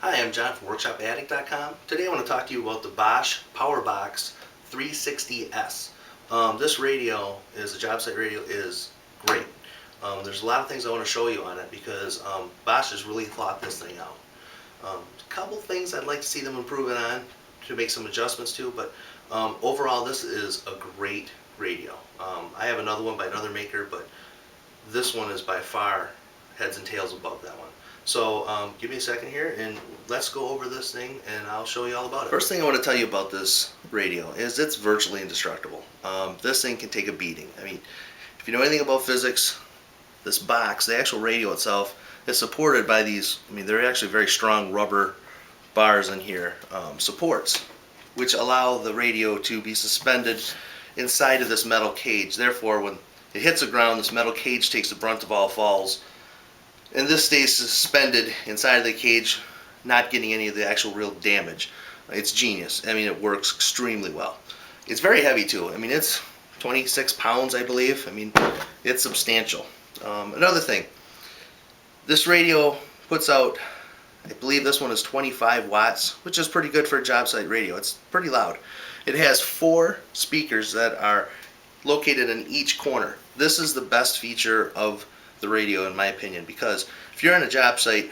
Hi, I'm John from WorkshopAddict.com. Today I want to talk to you about the Bosch Powerbox 360S. This radio is a job site radio, is great. There's a lot of things I want to show you on it because Bosch has really thought this thing out. A couple things I'd like to see them improving on to make some adjustments to, but overall this is a great radio. I have another one by another maker, but this one is by far heads and tails above that one. So give me a second here and let's go over this thing and I'll show you all about it. First thing I want to tell you about this radio is it's virtually indestructible. This thing can take a beating. I mean, if you know anything about physics, this box, the actual radio itself, is supported by these, they're actually very strong rubber bars in here, supports, which allow the radio to be suspended inside of this metal cage. Therefore, when it hits the ground, this metal cage takes the brunt of all falls. And this stays suspended inside of the cage, not getting any of the actual real damage. It's genius. It works extremely well. It's very heavy too. It's 26 pounds, I believe. It's substantial. Another thing, this radio puts out, I believe this one is 25 watts, which is pretty good for a job site radio. It's pretty loud. It has 4 speakers that are located in each corner. This is the best feature of the radio in my opinion, because if you're on a job site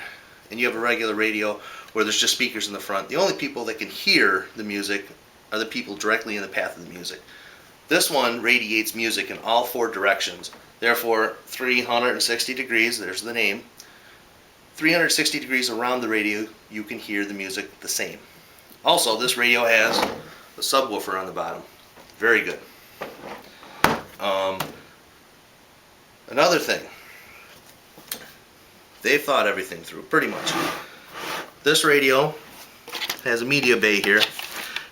and you have a regular radio where there's just speakers in the front, the only people that can hear the music are the people directly in the path of the music. This one radiates music in all 4 directions, therefore 360 degrees, there's the name, 360 degrees around the radio you can hear the music the same. Also, this radio has a subwoofer on the bottom, very good. Another thing, they've thought everything through, pretty much. This radio has a media bay here.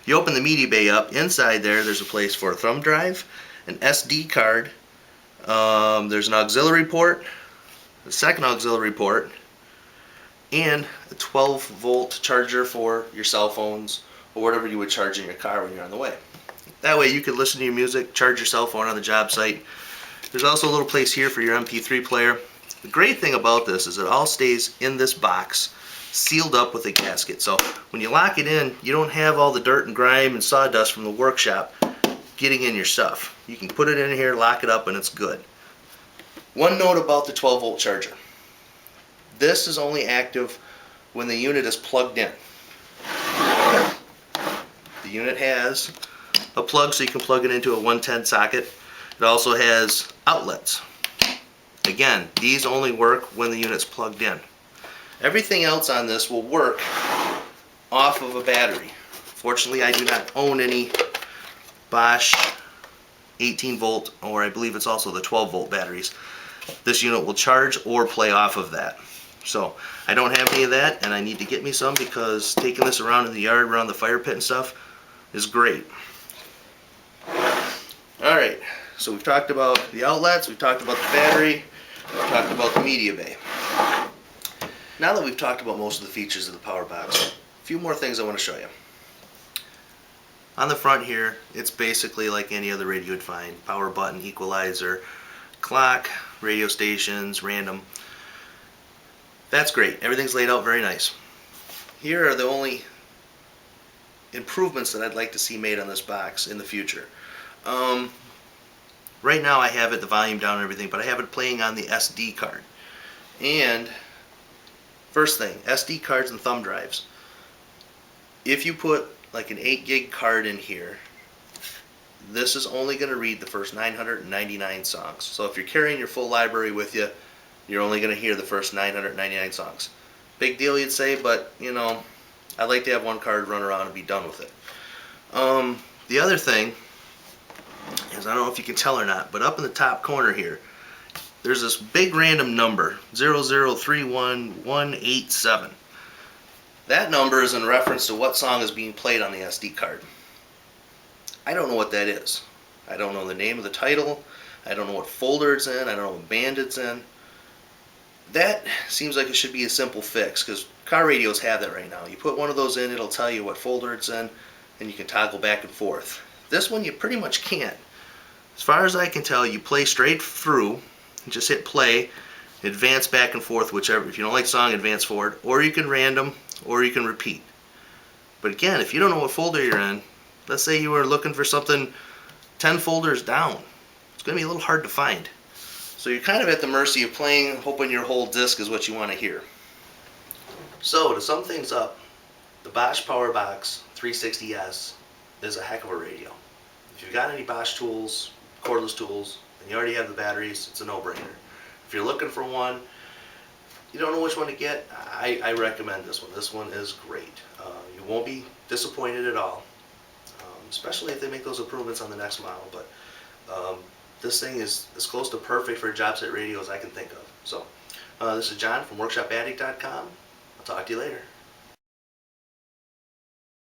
You open the media bay up, inside there's a place for a thumb drive, an SD card, there's an auxiliary port, a second auxiliary port, and a 12-volt charger for your cell phones or whatever you would charge in your car when you're on the way. That way you could listen to your music, charge your cell phone on the job site. There's also a little place here for your MP3 player. The great thing about this is it all stays in this box, sealed up with a gasket. So when you lock it in, you don't have all the dirt and grime and sawdust from the workshop getting in your stuff. You can put it in here, lock it up, and it's good. One note about the 12-volt charger. This is only active when the unit is plugged in. The unit has a plug so you can plug it into a 110 socket. It also has outlets. Again, these only work when the unit's plugged in. Everything else on this will work off of a battery. Fortunately, I do not own any Bosch 18-volt, or I believe it's also the 12-volt batteries. This unit will charge or play off of that. So I don't have any of that, and I need to get me some because taking this around in the yard, around the fire pit and stuff, is great. Alright, so we've talked about the outlets, we've talked about the battery, we've talked about the media bay. Now that we've talked about most of the features of the Powerbox, a few more things I want to show you. On the front here, it's basically like any other radio you'd find. Power button, equalizer, clock, radio stations, random. That's great. Everything's laid out very nice. Here are the only improvements that I'd like to see made on this box in the future. Right now I have it, the volume down and everything, but I have it playing on the SD card. And first thing, SD cards and thumb drives. If you put like an 8 gig card in here, this is only going to read the first 999 songs. So if you're carrying your full library with you, you're only going to hear the first 999 songs. Big deal, you'd say, but I like to have one card run around and be done with it. The other thing is, I don't know if you can tell or not, but up in the top corner here, there's this big random number, 0031187. That number is in reference to what song is being played on the SD card. I don't know what that is. I don't know the name of the title. I don't know what folder it's in. I don't know what band it's in. That seems like it should be a simple fix, because car radios have that right now. You put one of those in, it'll tell you what folder it's in, and you can toggle back and forth. This one you pretty much can't. As far as I can tell, you play straight through, and just hit play, advance back and forth, whichever. If you don't like song, advance forward, or you can random, or you can repeat. But again, if you don't know what folder you're in, let's say you were looking for something 10 folders down, it's going to be a little hard to find. So you're kind of at the mercy of playing, hoping your whole disc is what you want to hear. So to sum things up, the Bosch Powerbox 360S is a heck of a radio. If you've got any Bosch tools, cordless tools, and you already have the batteries, it's a no-brainer. If you're looking for one, you don't know which one to get, I recommend this one. This one is great. You won't be disappointed at all, especially if they make those improvements on the next model. But this thing is as close to perfect for a job site radio as I can think of. So this is John from WorkshopAddict.com. I'll talk to you later.